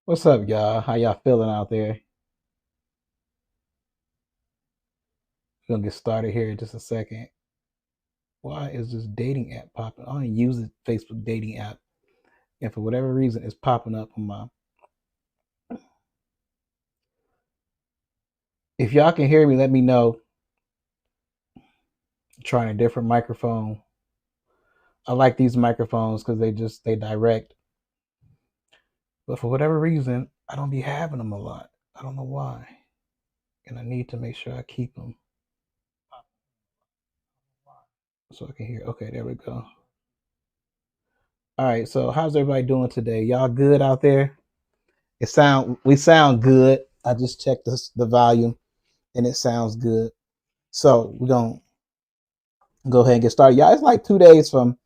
What's up, y'all? How y'all feeling out there? We're gonna get started here in just a second. Why is this dating app popping? I don't use the Facebook dating app, and for whatever reason, it's popping up on my. If y'all can hear me, let me know. I'm trying a different microphone. I like these microphones because they direct, but for whatever reason, I don't be having them a lot. I don't know why, and I need to make sure I keep them so I can hear. Okay, there we go. All right, so how's everybody doing today? Y'all good out there? We sound good. I just checked the volume and it sounds good. So we're gonna go ahead and get started. Y'all, it's like 2 days from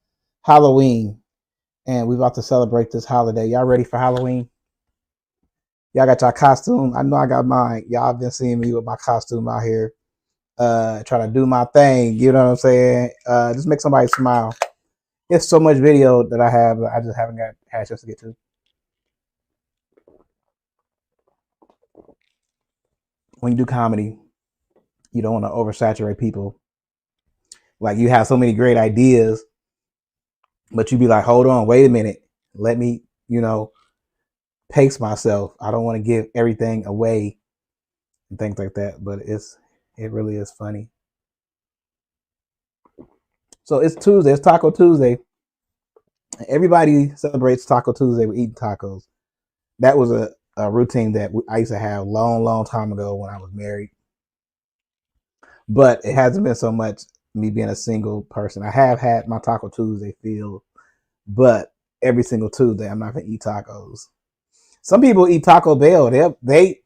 Halloween, and we're about to celebrate this holiday. Y'all ready for Halloween? Y'all got your costume. I know I got mine. Y'all been seeing me with my costume out here, trying to do my thing. You know what I'm saying? Just make somebody smile. It's so much video that I have, but I just haven't had a chance to get to. When you do comedy, you don't want to oversaturate people. Like you have so many great ideas, but you be like, hold on, wait a minute, let me, pace myself. I don't want to give everything away and things like that. But it really is funny. So it's Tuesday. It's Taco Tuesday. Everybody celebrates Taco Tuesday with eating tacos. That was a routine that I used to have long, long time ago when I was married. But it hasn't been so much me being a single person. I have had my Taco Tuesday feel, but every single Tuesday I'm not gonna eat tacos. Some people eat Taco Bell. They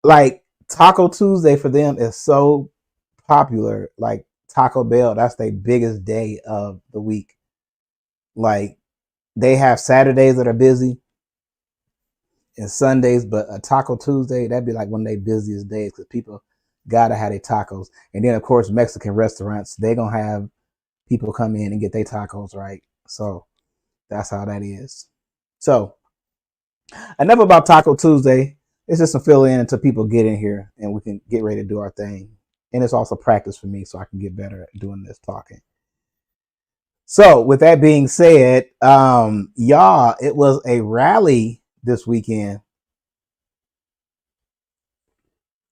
like Taco Tuesday for them is so popular. Like Taco Bell, that's their biggest day of the week. Like they have Saturdays that are busy and Sundays, but a Taco Tuesday, that'd be like one of their busiest days because people gotta have their tacos. And then of course Mexican restaurants, they gonna have people come in and get their tacos, right? So that's how that is. So enough about Taco Tuesday. It's just some fill in until people get in here and we can get ready to do our thing. And it's also practice for me so I can get better at doing this talking. So with that being said, y'all, it was a rally this weekend.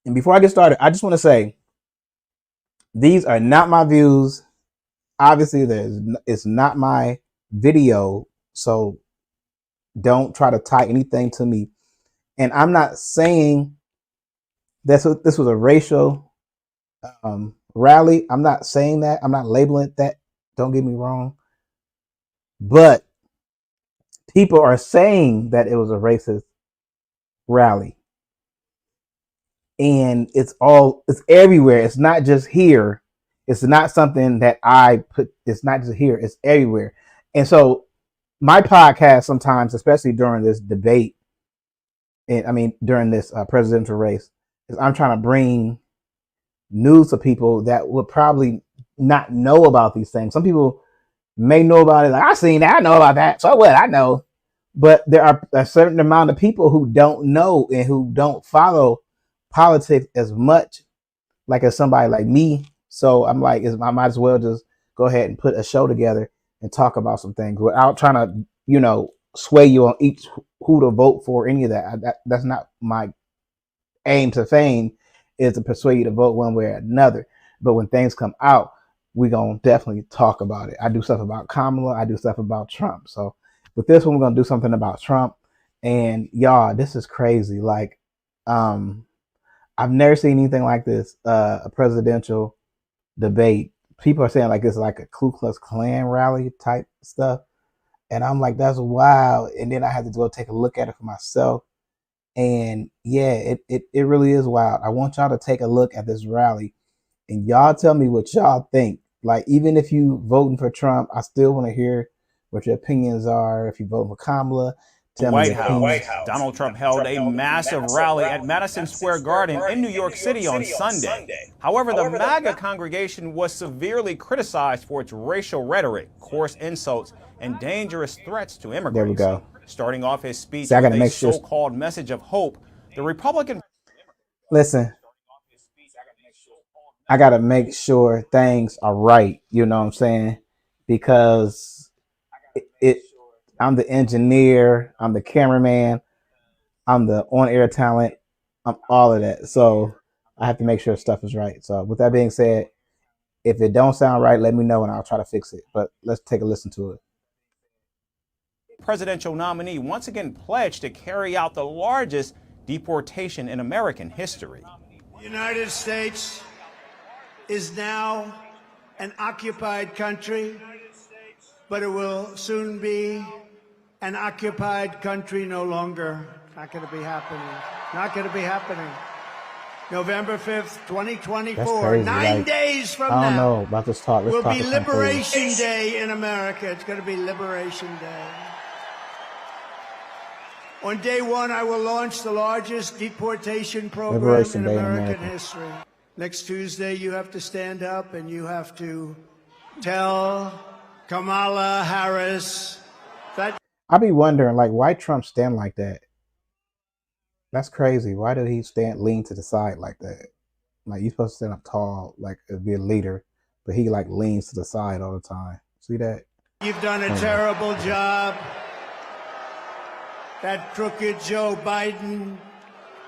And before I get started, I just want to say these are not my views. Obviously, it's not my video, so don't try to tie anything to me. And I'm not saying this was a racial rally. I'm not saying that. I'm not labeling it that. Don't get me wrong. But people are saying that it was a racist rally. And it's everywhere. It's not just here. It's not something that I put, it's not just here, it's everywhere. And so my podcast sometimes, especially during this debate, and I mean during this presidential race, is I'm trying to bring news to people that would probably not know about these things. Some people may know about it, like I seen that, I know about that. So what? I know. But there are a certain amount of people who don't know and who don't follow politics as much like as somebody like me. So I'm like, I might as well just go ahead and put a show together and talk about some things without trying to, sway you on each who to vote for, any of that. That's not my aim to fame, is to persuade you to vote one way or another. But when things come out, we're going to definitely talk about it. I do stuff about Kamala. I do stuff about Trump. So with this one, we're going to do something about Trump. And y'all, this is crazy. Like, I've never seen anything like this, a presidential debate. People are saying like it's like a Ku Klux Klan rally type stuff. And I'm like, that's wild. And then I had to go take a look at it for myself. And yeah, it really is wild. I want y'all to take a look at this rally and y'all tell me what y'all think. Like, even if you voting for Trump, I still want to hear what your opinions are. If you vote for Kamala, tell me White your opinions. House. Donald Trump held a massive rally at Madison Square Garden in New York City on Sunday. However, the MAGA congregation was severely criticized for its racial rhetoric, coarse insults, and dangerous threats to There we immigrants. go. Starting off his speech See, I gotta with a make sure. so-called message of hope, the Republican Listen, I gotta make sure things are right. You know what I'm saying? Because it I'm the engineer, I'm the cameraman, I'm the on-air talent, I'm all of that. So I have to make sure stuff is right. So with that being said, if it don't sound right, let me know and I'll try to fix it. But let's take a listen to it. presidential nominee once again pledged to carry out the largest deportation in American history. The United States is now an occupied country, but it will soon be an occupied country no longer. Not going to be happening. Not going to be happening. November 5th, 2024, crazy. 9 Like, days from I don't now, know about this talk. This will talk be is kinda crazy. Liberation Day in America. It's going to be Liberation Day. On day one, I will launch the largest deportation program Liberation in Day in American America. history. Next Tuesday, you have to stand up and you have to tell Kamala Harris that I be wondering, like, why Trump stand like that? That's crazy. Why did he lean to the side like that? Like, you're supposed to stand up tall, like, be a leader, but he, like, leans to the side all the time. See that? you've done a terrible job. That crooked Joe Biden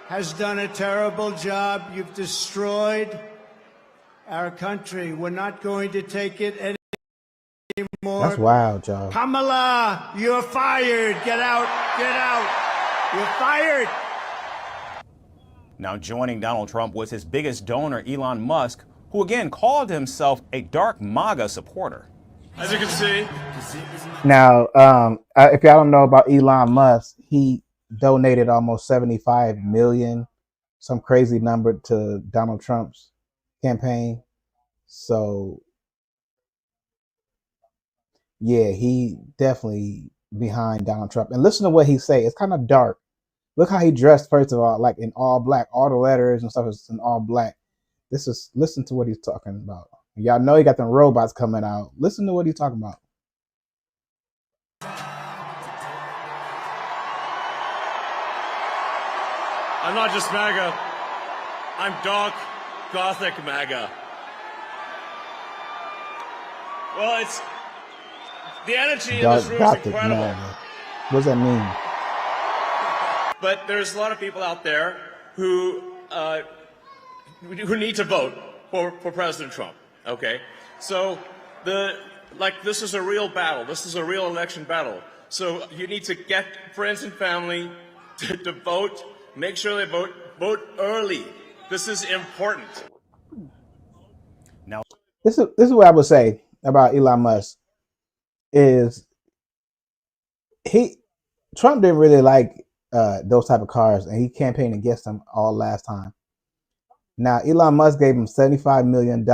has done a terrible job. You've destroyed our country. We're not going to take it anymore. That's wild, y'all. Kamala, you're fired. Get out. Get out. You're fired. Now joining Donald Trump was his biggest donor, Elon Musk, who again called himself a dark MAGA supporter. As you can see, Now, if y'all don't know about Elon Musk, he donated almost 75 million, some crazy number, to Donald Trump's campaign. So, yeah, he definitely behind Donald Trump. And listen to what he say. It's kind of dark. Look how he dressed, first of all, like in all black. All the letters and stuff is in all black. Listen to what he's talking about. Y'all know he got them robots coming out. Listen to what he's talking about. I'm not just MAGA. I'm dark, gothic MAGA. Well, it's the energy in Dark this room is Gothic incredible. MAGA. What does that mean? But there's a lot of people out there who need to vote for President Trump. Okay, so this is a real battle. This is a real election battle. So you need to get friends and family to vote. Make sure they vote. Vote early. This is important. Now, This is what I would say about Elon Musk is Trump didn't really like those type of cars, and he campaigned against them all last time. Now Elon Musk gave him $75 million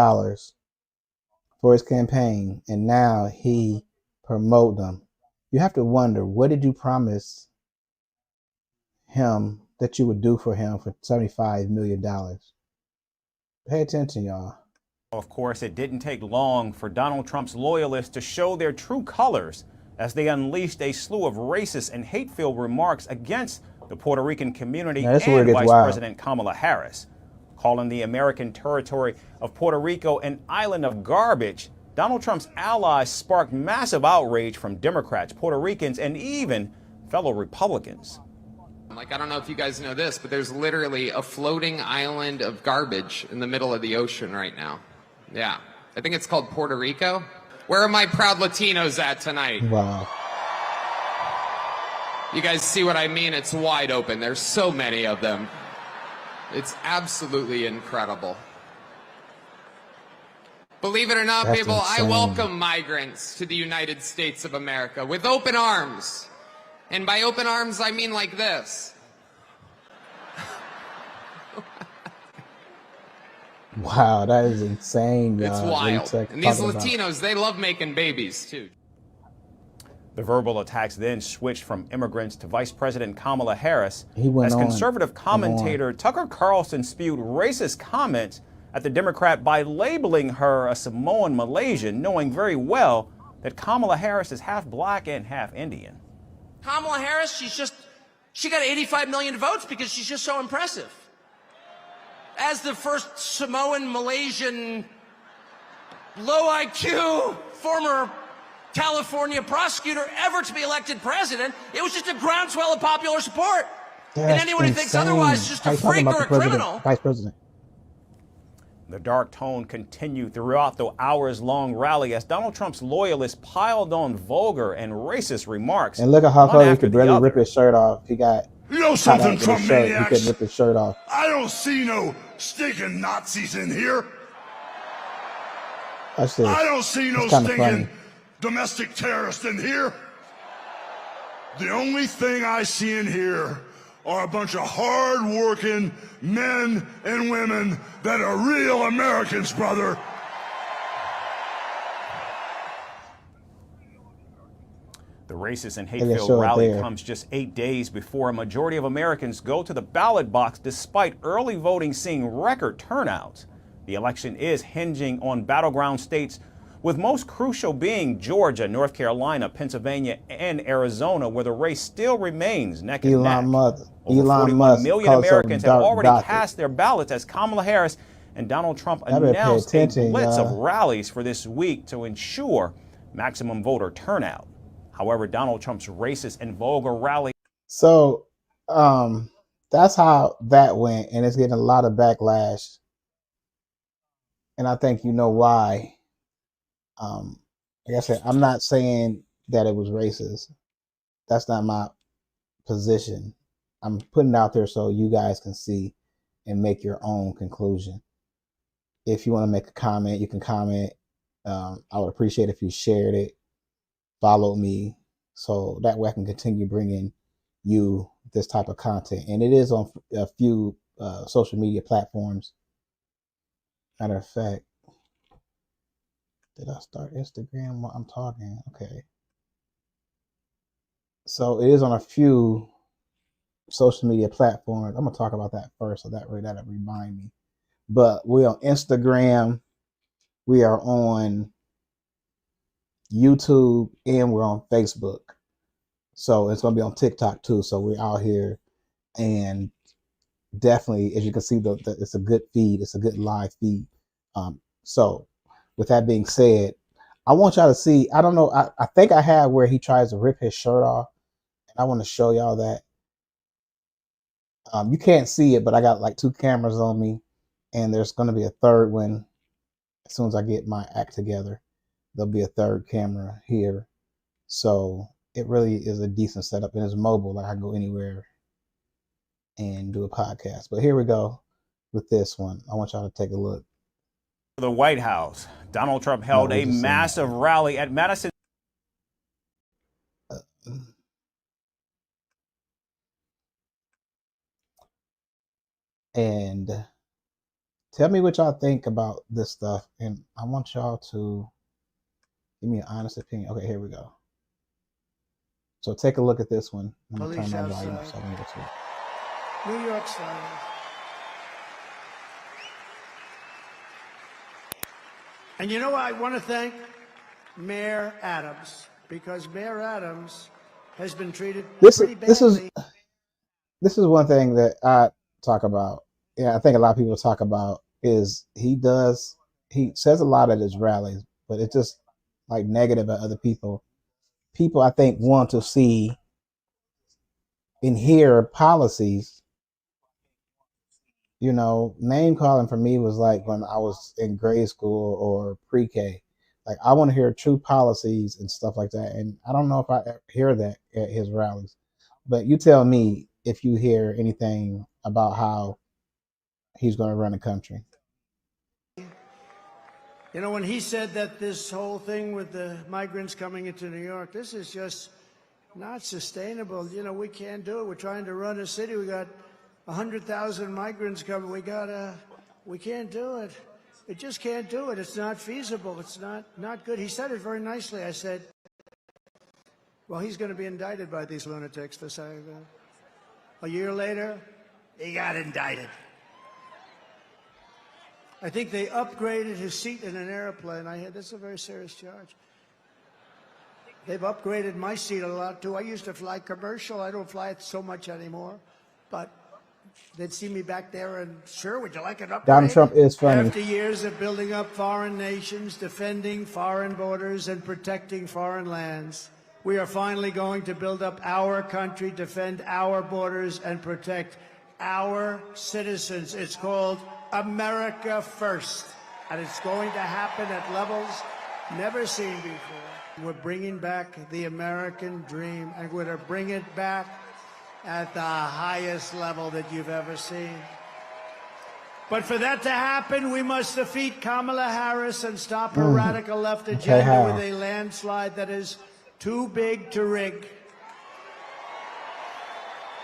for his campaign, and now he promote them. You have to wonder, what did you promise him that you would do for him for $75 million? Pay attention, y'all. of course, it didn't take long for Donald Trump's loyalists to show their true colors as they unleashed a slew of racist and hate-filled remarks against the Puerto Rican community Now, this is where it and gets Vice wild. President Kamala Harris. Calling the American territory of Puerto Rico an island of garbage, Donald Trump's allies sparked massive outrage from Democrats, Puerto Ricans, and even fellow Republicans. Like, I don't know if you guys know this, but there's literally a floating island of garbage in the middle of the ocean right now. Yeah. I think it's called Puerto Rico. Where are my proud Latinos at tonight? Wow. You guys see what I mean? It's wide open. There's so many of them. It's absolutely incredible. Believe it or not, That's people, insane. I welcome migrants to the United States of America with open arms. And by open arms, I mean like this. Wow, that is insane. It's what you wild. talking And these about. Latinos, they love making babies, too. The verbal attacks then switched from immigrants to Vice President Kamala Harris He went as on conservative commentator Tucker Carlson spewed racist comments at the Democrat by labeling her a Samoan Malaysian, knowing very well that Kamala Harris is half black and half Indian. Kamala Harris, she got 85 million votes because she's just so impressive. As the first Samoan, Malaysian, low IQ, former California prosecutor ever to be elected president, it was just a groundswell of popular support. That's and anyone who thinks insane. otherwise is just a freak or a criminal. Vice president. The dark tone continued throughout the hours-long rally as Donald Trump's loyalists piled on vulgar and racist remarks. And look at how one far he after could the barely other. rip his shirt off. He got You know caught something, out with Trump his shirt. He maniacs? couldn't rip his shirt off. I don't see no stinking Nazis in here. Watch this. I don't see no It's kinda stinking funny. domestic terrorists in here. The only thing I see in here are a bunch of hard-working men and women that are real Americans, brother. The racist and Maybe I hate-filled show it rally there. comes just 8 days before a majority of Americans go to the ballot box despite early voting seeing record turnout. The election is hinging on battleground states, with most crucial being Georgia, North Carolina, Pennsylvania, and Arizona, where the race still remains neck and neck. Over 41 million Americans have already cast their ballots as Kamala Harris and Donald Trump better pay announced a attention, blitz of y'all. rallies for this week to ensure maximum voter turnout. However, Donald Trump's racist and vulgar rally So that's how that went, and it's getting a lot of backlash. And I think you know why. Like I said, I'm not saying that it was racist. That's not my position. I'm putting it out there so you guys can see and make your own conclusion. If you want to make a comment, you can comment. I would appreciate if you shared it, followed me, so that way I can continue bringing you this type of content. And it is on a few social media platforms. Matter of fact, did I start Instagram while I'm talking? Okay. So it is on a few social media platforms. I'm gonna talk about that first, so that way that'll remind me. But we're on Instagram, we are on YouTube, and we're on Facebook. So it's gonna be on TikTok too. So we're out here, and definitely, as you can see, it's a good feed. It's a good live feed. So with that being said, I want y'all to see. I don't know. I think I have where he tries to rip his shirt off, and I want to show y'all that. You can't see it, but I got like 2 cameras on me, and there's going to be a third one as soon as I get my act together. There'll be a third camera here, so it really is a decent setup, and it's mobile. Like I can go anywhere and do a podcast. But here we go with this one. I want y'all to take a look. the White House. Donald Trump held a massive rally at Madison. And tell me what y'all think about this stuff. And I want y'all to give me an honest opinion. Okay, here we go. So take a look at this one. I'm going to turn my volume up so I can get to it. New York style. And you know, I want to thank Mayor Adams, because Mayor Adams has been treated pretty badly. This is one thing that I talk about. Yeah, I think a lot of people talk about is he says a lot at his rallies, but it's just like negative at other people. People, I think, want to see and hear policies. You know, name calling for me was like when I was in grade school or pre-K. Like, I want to hear true policies and stuff like that. And I don't know if I hear that at his rallies. But you tell me if you hear anything about how he's going to run the country. You know, when he said that this whole thing with the migrants coming into New York, this is just not sustainable. You know, we can't do it. We're trying to run a city. We got 100,000 migrants coming. We can't do it. It just can't do it. It's not feasible. It's not good. He said it very nicely. I said, well, he's going to be indicted by these lunatics for saying that. A year later, he got indicted. I think they upgraded his seat in an airplane. I heard this is a very serious charge. They've upgraded my seat a lot too. I used to fly commercial. I don't fly it so much anymore, but they'd see me back there and, sure, would you like an upgrade? Donald Trump is funny. After years of building up foreign nations, defending foreign borders, and protecting foreign lands, we are finally going to build up our country, defend our borders, and protect our citizens. It's called America First, and it's going to happen at levels never seen before. We're bringing back the American dream, and we're going to bring it back at the highest level that you've ever seen. But for that to happen, we must defeat Kamala Harris and stop her radical left agenda with a landslide that is too big to rig.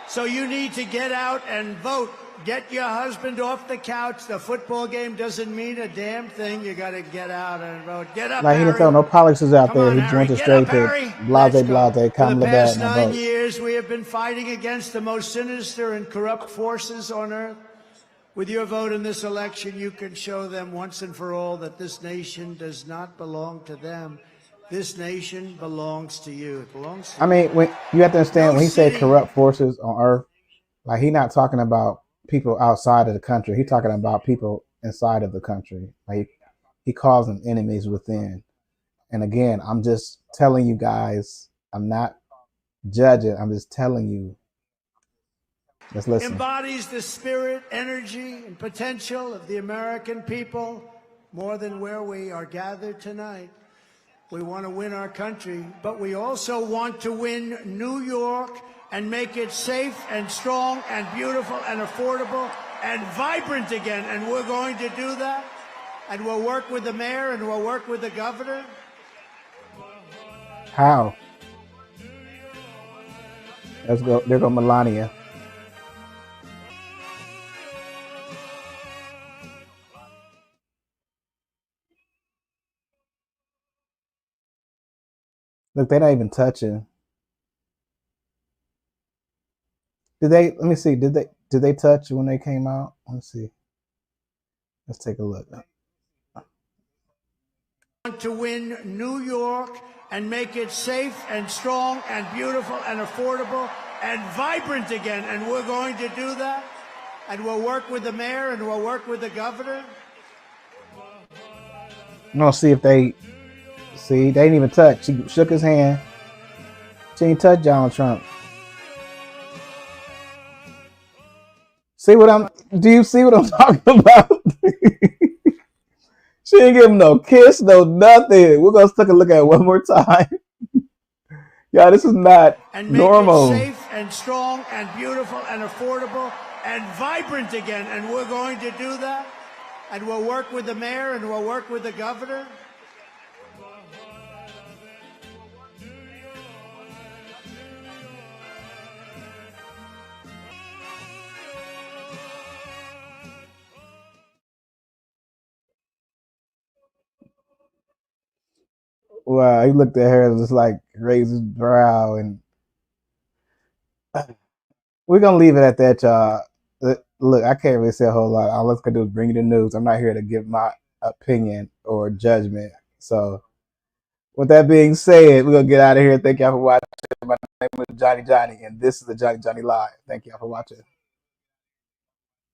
So you need to get out and vote. Get your husband off the couch. The football game doesn't mean a damn thing. You got to get out and vote. Get up, Like, he didn't throw no politics out there. He went just straight to blase, For the past 9 vote. years, we have been fighting against the most sinister and corrupt forces on earth. With your vote in this election, you can show them once and for all that this nation does not belong to them. This nation belongs to you. It belongs to I mean, when you have to understand, when he said corrupt forces on earth, like, he's not talking about people outside of the country. He's talking about people inside of the country. Like, he calls them enemies within. And again, I'm just telling you guys, I'm not judging. I'm just telling you. Let's listen. embodies the spirit, energy, and potential of the American people more than where we are gathered tonight. We want to win our country, but we also want to win New York and make it safe and strong and beautiful and affordable and vibrant again. And we're going to do that. And we'll work with the mayor and we'll work with the governor. How? Let's go. There go Melania. Look, they're not even touching. Did they? Let me see. Did they touch when they came out? Let's see. Let's take a look. Want to win New York and make it safe and strong and beautiful and affordable and vibrant again. And we're going to do that. And we'll work with the mayor and we'll work with the governor. No, see if they. See, they didn't even touch. She shook his hand. She didn't touch Donald Trump. See what I'm? Do you see what I'm talking about? She didn't give him no kiss, no nothing. We're gonna take a look at it one more time. Yeah, this is not and make normal. It safe and strong and beautiful and affordable and vibrant again. And we're going to do that. And we'll work with the mayor and we'll work with the governor. Wow, he looked at her and just like raised his brow, and we're gonna leave it at that, y'all. Look, I can't really say a whole lot. All I'm gonna do is bring you the news. I'm not here to give my opinion or judgment. So, with that being said, we're gonna get out of here. Thank y'all for watching. My name is Johnny, and this is the Johnny Live. Thank y'all for watching.